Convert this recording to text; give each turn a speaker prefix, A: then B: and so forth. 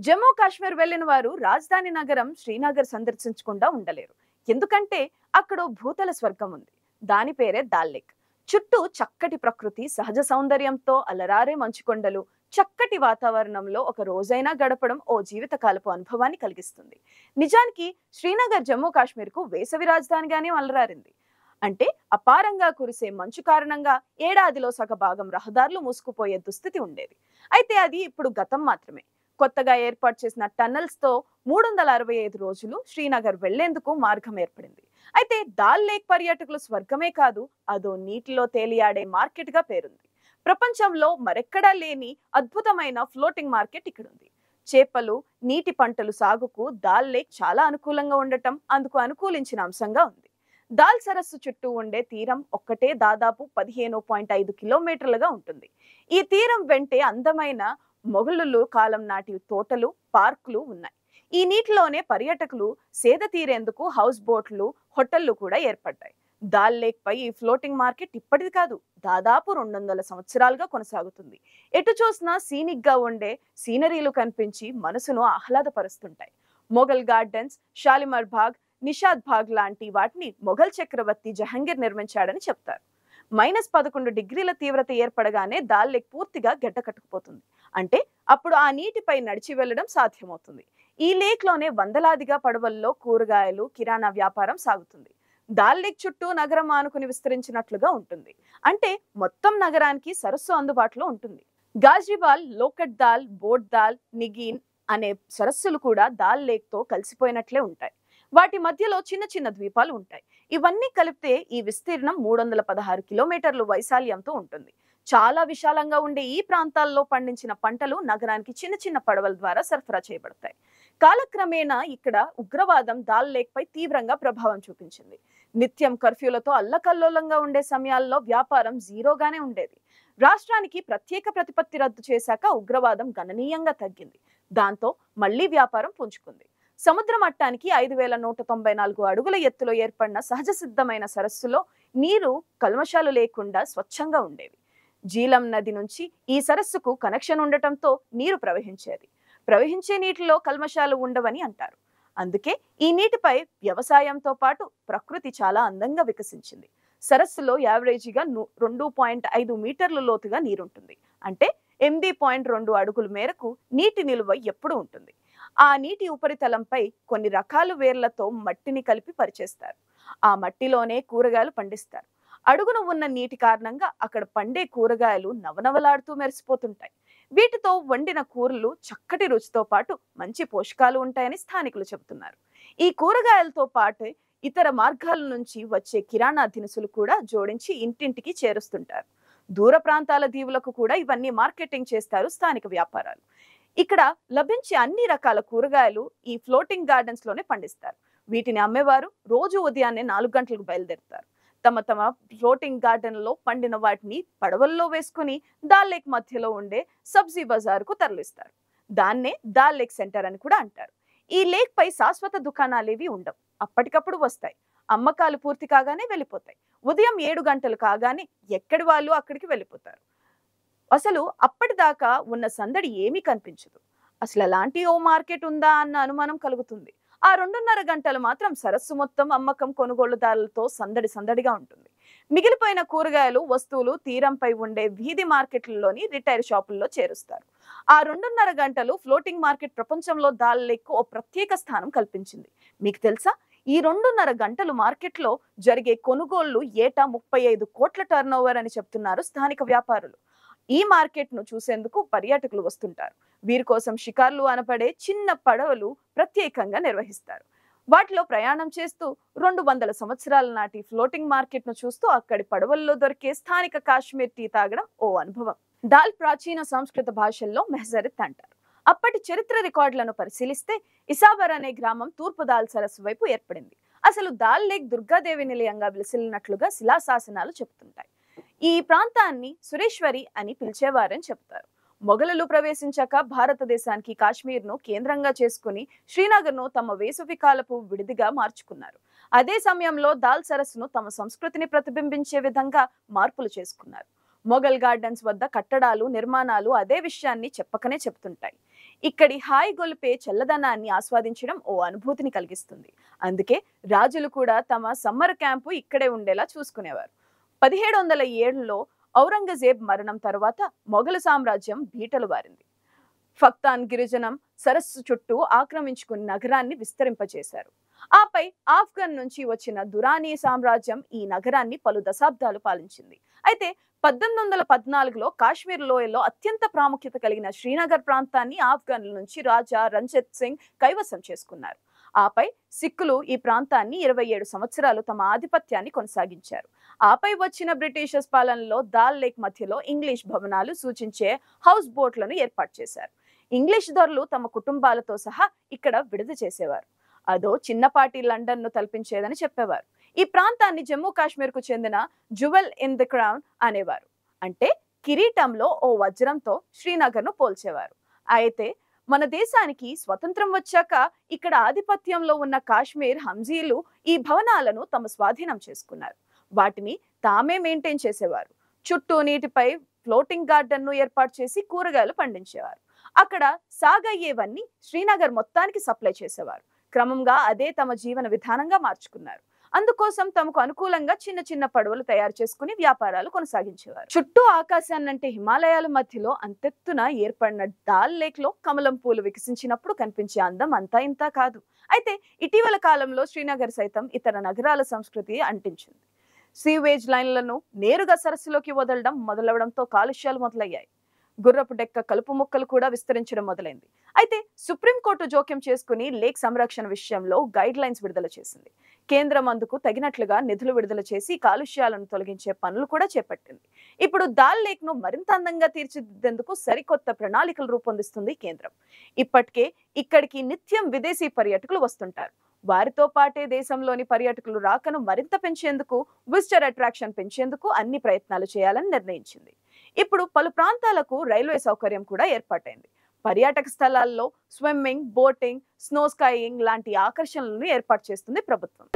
A: జమ్మూ కాశ్మీర్ వెళ్లిన వారు రాజధాని నగరం శ్రీనగర్ సందర్శించకుండా ఉండలేరు. ఎందుకంటే అక్కడ ఓ భూతల స్వర్గం ఉంది. దాని పేరే దాల్ లేక్. చుట్టూ చక్కటి ప్రకృతి, సహజ సౌందర్యంతో అలరారే మంచుకొండలు, చక్కటి వాతావరణంలో ఒక రోజైనా గడపడం ఓ జీవితకాలపు అనుభవాన్ని కలిగిస్తుంది. నిజానికి శ్రీనగర్ జమ్మూ కాశ్మీర్కు వేసవి రాజధానిగానే అలరారింది. అంటే అపారంగా కురిసే మంచు కారణంగా ఏడాదిలో సగభాగం రహదారులు మూసుకుపోయే దుస్థితి ఉండేది. అయితే అది ఇప్పుడు గతం మాత్రమే. కొత్తగా ఏర్పాటు చేసిన టన్నెల్స్ తో 365 రోజులు శ్రీనగర్ వెళ్లేందుకు మార్గం ఏర్పడింది. అయితే దాల్ లేక్ పర్యాటకులు స్వర్గమే కాదు, అదో నీటిలో తేలియాడే మార్కెట్ గా పేరుంది. ప్రపంచంలో మరెక్కడా లేని అద్భుతమైన ఫ్లోటింగ్ మార్కెట్ ఇక్కడుంది. చేపలు, నీటి పంటలు సాగుకు దాల్ లేక్ చాలా అనుకూలంగా ఉండటం అందుకు అనుకూలించిన అంశంగా ఉంది. దాల్ సరస్సు చుట్టూ ఉండే తీరం ఒక్కటే దాదాపు 15.5 కిలోమీటర్లుగా ఉంటుంది. ఈ తీరం వెంటే అందమైన మొఘలులు కాలం నాటి తోటలు, పార్కులు ఉన్నాయి. ఈ నీటిలోనే పర్యాటకులు సేద తీరేందుకు హౌస్ బోట్లు, హోటళ్లు కూడా ఏర్పడ్డాయి. దాల్ లేక్ పై ఈ ఫ్లోటింగ్ మార్కెట్ ఇప్పటిది కాదు, దాదాపు 200 సంవత్సరాలుగా కొనసాగుతుంది. ఎటు చూసినా సీనిక్ గా ఉండే సీనరీలు కనిపించి మనసును ఆహ్లాదపరుస్తుంటాయి. మొఘల్ గార్డెన్స్, షాలిమార్ బాగ్, నిషాద్ బాగ్ లాంటి వాటిని మొఘల్ చక్రవర్తి జహంగీర్ నిర్మించాడని చెప్తారు. -11 డిగ్రీల తీవ్రత ఏర్పడగానే దాల్ లేక్ పూర్తిగా గడ్డకట్టుకుపోతుంది. అంటే అప్పుడు ఆ నీటిపై నడిచి వెళ్లడం సాధ్యమవుతుంది. ఈ లేక్ లోనే వందలాదిగా పడవల్లో కూరగాయలు, కిరాణా వ్యాపారం సాగుతుంది. దాల్ లేక్ చుట్టూ నగరం ఆనుకుని విస్తరించినట్లుగా ఉంటుంది. అంటే మొత్తం నగరానికి సరస్సు అందుబాటులో ఉంటుంది. గాజ్రీబాల్, లోకట్ దాల్, బోట్ దాల్, నిగీన్ అనే సరస్సులు కూడా దాల్ లేక్ తో కలిసిపోయినట్లే ఉంటాయి. వాటి మధ్యలో చిన్న చిన్న ద్వీపాలు ఉంటాయి. ఇవన్నీ కలిపితే ఈ విస్తీర్ణం 316 కిలోమీటర్లు వైశాల్యంతో ఉంటుంది. చాలా విశాలంగా ఉండే ఈ ప్రాంతాల్లో పండించిన పంటలు నగరానికి చిన్న చిన్న పడవల ద్వారా సరఫరా చేయబడతాయి. కాలక్రమేణా ఇక్కడ ఉగ్రవాదం దాల్ లేక్ పై తీవ్రంగా ప్రభావం చూపించింది. నిత్యం కర్ఫ్యూలతో అల్లకల్లోలంగా ఉండే సమయాల్లో వ్యాపారం జీరోగానే ఉండేది. రాష్ట్రానికి ప్రత్యేక ప్రతిపత్తి రద్దు చేశాక ఉగ్రవాదం గణనీయంగా తగ్గింది. దాంతో మళ్లీ వ్యాపారం పుంజుకుంది. సముద్ర మట్టానికి 5194 అడుగుల ఎత్తులో ఏర్పడిన సహజ సిద్ధమైన సరస్సులో నీరు కల్మషాలు లేకుండా స్వచ్ఛంగా ఉండేవి. జీలం నది నుంచి ఈ సరస్సుకు కనెక్షన్ ఉండటంతో నీరు ప్రవహించే నీటిలో కల్మషాలు ఉండవని అంటారు. అందుకే ఈ నీటిపై వ్యవసాయంతో పాటు ప్రకృతి చాలా అందంగా వికసించింది. సరస్సులో యావరేజీగా 2.5 మీటర్ల లోతుగా నీరుంటుంది. అంటే 8.2 అడుగుల మేరకు నీటి నిలువ ఎప్పుడు ఉంటుంది. ఆ నీటి ఉపరితలంపై కొన్ని రకాల వేర్లతో మట్టిని కలిపి పరిచేస్తారు. ఆ మట్టిలోనే కూరగాయలు పండిస్తారు. అడుగున ఉన్న నీటి కారణంగా అక్కడ పండే కూరగాయలు నవనవలాడుతూ మెరిసిపోతుంటాయి. వీటితో వండిన కూరలు చక్కటి రుచితో పాటు మంచి పోషకాలు ఉంటాయని స్థానికులు చెబుతున్నారు. ఈ కూరగాయలతో పాటు ఇతర మార్గాల నుంచి వచ్చే కిరాణా దినుసులు కూడా జోడించి ఇంటింటికి చేరుస్తుంటారు. దూర ప్రాంతాల దీవులకు కూడా ఇవన్నీ మార్కెటింగ్ చేస్తారు స్థానిక వ్యాపారాలు. ఇక్కడ లభించే అన్ని రకాల కూరగాయలు ఈ ఫ్లోటింగ్ గార్డెన్స్ లోనే పండిస్తారు. వీటిని అమ్మేవారు రోజు ఉదయాన్నే 4 గంటలకు బయలుదేరుతారు. తమ తమ ఫ్లోటింగ్ గార్డెన్ లో పండిన వాటిని పడవల్లో వేసుకుని దాల్ లేక్ మధ్యలో ఉండే సబ్జీ బజార్ కు తరలిస్తారు. దాన్నే దాల్ లేక్ సెంటర్ అని కూడా అంటారు. ఈ లేక్ పై శాశ్వత దుకాణాలేవి ఉండవు. అప్పటికప్పుడు వస్తాయి. అమ్మకాలు పూర్తి కాగానే వెళ్ళిపోతాయి. ఉదయం 7 గంటలు కాగానే ఎక్కడి వాళ్ళు అక్కడికి వెళ్ళిపోతారు. అసలు అప్పటిదాకా ఉన్న సందడి ఏమీ కనిపించదు. అసలు అలాంటి ఓ మార్కెట్ ఉందా అన్న అనుమానం కలుగుతుంది. ఆ 2.5 గంటలు మాత్రం సరస్సు మొత్తం అమ్మకం, కొనుగోలుదారులతో సందడిగా ఉంటుంది. మిగిలిపోయిన కూరగాయలు, వస్తువులు తీరంపై ఉండే వీధి మార్కెట్లలోని రిటైల్ షాపుల్లో చేరుస్తారు. ఆ 2.5 గంటలు ఫ్లోటింగ్ మార్కెట్ ప్రపంచంలో దాల్ లేక్ ఓ ప్రత్యేక స్థానం కల్పించింది. మీకు తెలుసా? ఈ 2.5 గంటలు మార్కెట్లో జరిగే కొనుగోళ్లు ఏటా 35 కోట్ల టర్నోవర్ అని చెప్తున్నారు స్థానిక వ్యాపారులు. ఈ మార్కెట్ ను చూసేందుకు పర్యాటకులు వస్తుంటారు. వీరి కోసం షికార్లు అనపడే చిన్న పడవలు ప్రత్యేకంగా నిర్వహిస్తారు. వాటిలో ప్రయాణం చేస్తూ 200 సంవత్సరాల నాటి ఫ్లోటింగ్ మార్కెట్ ను చూస్తూ అక్కడి పడవల్లో దొరికే స్థానిక కాశ్మీర్ టీ తాగడం ఓ అనుభవం. దాల్ ప్రాచీన సంస్కృత భాషల్లో మెహజరిత్ అంటారు. అప్పటి చరిత్ర రికార్డులను పరిశీలిస్తే ఇసాబర్ అనే గ్రామం తూర్పు దాల్ సరస్సు వైపు ఏర్పడింది. అసలు దాల్ లేక్ దుర్గాదేవి నిలయంగా విలసిల్లినట్లుగా శిలాశాసనాలు చెబుతుంటాయి. ఈ ప్రాంతాన్ని సురేశ్వరి అని పిలిచేవారని చెప్తారు. మొఘలులు ప్రవేశించాక భారతదేశానికి కాశ్మీర్ను కేంద్రంగా చేసుకుని శ్రీనగర్ను తమ వేసవి కాలపు విడిదిగా మార్చుకున్నారు. అదే సమయంలో దాల్ సరస్సును తమ సంస్కృతిని ప్రతిబింబించే విధంగా మార్పులు చేసుకున్నారు. మొఘల్ గార్డెన్స్ వద్ద కట్టడాలు, నిర్మాణాలు అదే విషయాన్ని చెప్పకనే చెప్తుంటాయి. ఇక్కడి హాయి గొలిపే చల్లదనాన్ని ఆస్వాదించడం ఓ అనుభూతిని కలిగిస్తుంది. అందుకే రాజులు కూడా తమ సమ్మర్ క్యాంపు ఇక్కడే ఉండేలా చూసుకునేవారు. 1707లో ఔరంగజేబ్ మరణం తరువాత మొఘలు సామ్రాజ్యం బీటలు వారింది. ఫక్తాన్ గిరిజనం సరస్సు చుట్టూ ఆక్రమించుకుని నగరాన్ని విస్తరింపచేశారు. ఆపై ఆఫ్ఘన్ నుంచి వచ్చిన దురానీ సామ్రాజ్యం ఈ నగరాన్ని పలు దశాబ్దాలు పాలించింది. అయితే 1814లో కాశ్మీర్ లోయలో అత్యంత ప్రాముఖ్యత కలిగిన శ్రీనగర్ ప్రాంతాన్ని ఆఫ్ఘన్ల నుంచి రాజా రంజిత్ సింగ్ కైవసం చేసుకున్నారు. ఆపై సిక్కులు ఈ ప్రాంతాన్ని 27 సంవత్సరాలు తమ ఆధిపత్యాన్ని కొనసాగించారు. ఆపై వచ్చిన బ్రిటిషర్స్ పాలనలో దాల్ లేక్ మధ్యలో ఇంగ్లీష్ భవనాలు సూచించే హౌస్ బోట్లను ఏర్పాటు చేశారు. ఇంగ్లీష్ దొరలు తమ కుటుంబాలతో సహా ఇక్కడ విడిది చేసేవారు. అదో చిన్నపాటి లండన్ ను తలపించేదని చెప్పేవారు. ఈ ప్రాంతాన్ని జమ్మూ కాశ్మీర్ కు చెందిన జువెల్ ఇన్ ది క్రౌన్ అనేవారు. అంటే కిరీటంలో ఓ వజ్రంతో శ్రీనగర్ ను పోల్చేవారు. అయితే మన దేశానికి స్వతంత్రం వచ్చాక ఇక్కడ ఆధిపత్యంలో ఉన్న కాశ్మీర్ హంజీలు ఈ భవనాలను తమ స్వాధీనం చేసుకున్నారు. వాటిని తామే మెయింటైన్ చేసేవారు. చుట్టూ నీటిపై ఫ్లోటింగ్ గార్డెన్ ను ఏర్పాటు చేసి కూరగాయలు పండించేవారు. అక్కడ సాగయ్యేవన్నీ శ్రీనగర్ మొత్తానికి సప్లై చేసేవారు. క్రమంగా అదే తమ జీవన విధానంగా మార్చుకున్నారు. అందుకోసం తమకు అనుకూలంగా చిన్న చిన్న పడవలు తయారు చేసుకుని వ్యాపారాలు కొనసాగించేవారు. చుట్టూ ఆకాశాన్నంటే హిమాలయాల మధ్యలో అంతెత్తున ఏర్పడిన దాల్ లేక్ లో కమలం పూలు వికసించినప్పుడు కనిపించే అందం అంతా ఇంతా కాదు. అయితే ఇటీవల కాలంలో శ్రీనగర్ సైతం ఇతర నగరాల సంస్కృతి అంటించింది. సీవేజ్ లైన్లను నేరుగా సరస్సులోకి వదలడం మొదలవడంతో కాలుష్యాలు మొదలయ్యాయి. గుర్రపు డెక్క కలుపు మొక్కలు కూడా విస్తరించడం మొదలైంది. అయితే సుప్రీంకోర్టు జోక్యం చేసుకుని లేక్ సంరక్షణ విషయంలో గైడ్ లైన్స్ విడుదల చేసింది. కేంద్రం అందుకు తగినట్లుగా నిధులు విడుదల చేసి కాలుష్యాలను తొలగించే పనులు కూడా చేపట్టింది. ఇప్పుడు దాల్ లేక్ ను మరింత అందంగా తీర్చిదిద్దేందుకు సరికొత్త ప్రణాళికలు రూపొందిస్తుంది కేంద్రం. ఇప్పటికే ఇక్కడికి నిత్యం విదేశీ పర్యాటకులు వస్తుంటారు. వారితో పాటే దేశంలోని పర్యాటకులు రాకను మరింత పెంచేందుకు, విజిటర్ అట్రాక్షన్ పెంచేందుకు అన్ని ప్రయత్నాలు చేయాలని నిర్ణయించింది. ఇప్పుడు పలు ప్రాంతాలకు రైల్వే సౌకర్యం కూడా ఏర్పాటైంది. పర్యాటక స్థలాల్లో స్విమ్మింగ్, బోటింగ్, స్నో స్కైయింగ్ లాంటి ఆకర్షణలను ఏర్పాటు చేస్తుంది ప్రభుత్వం.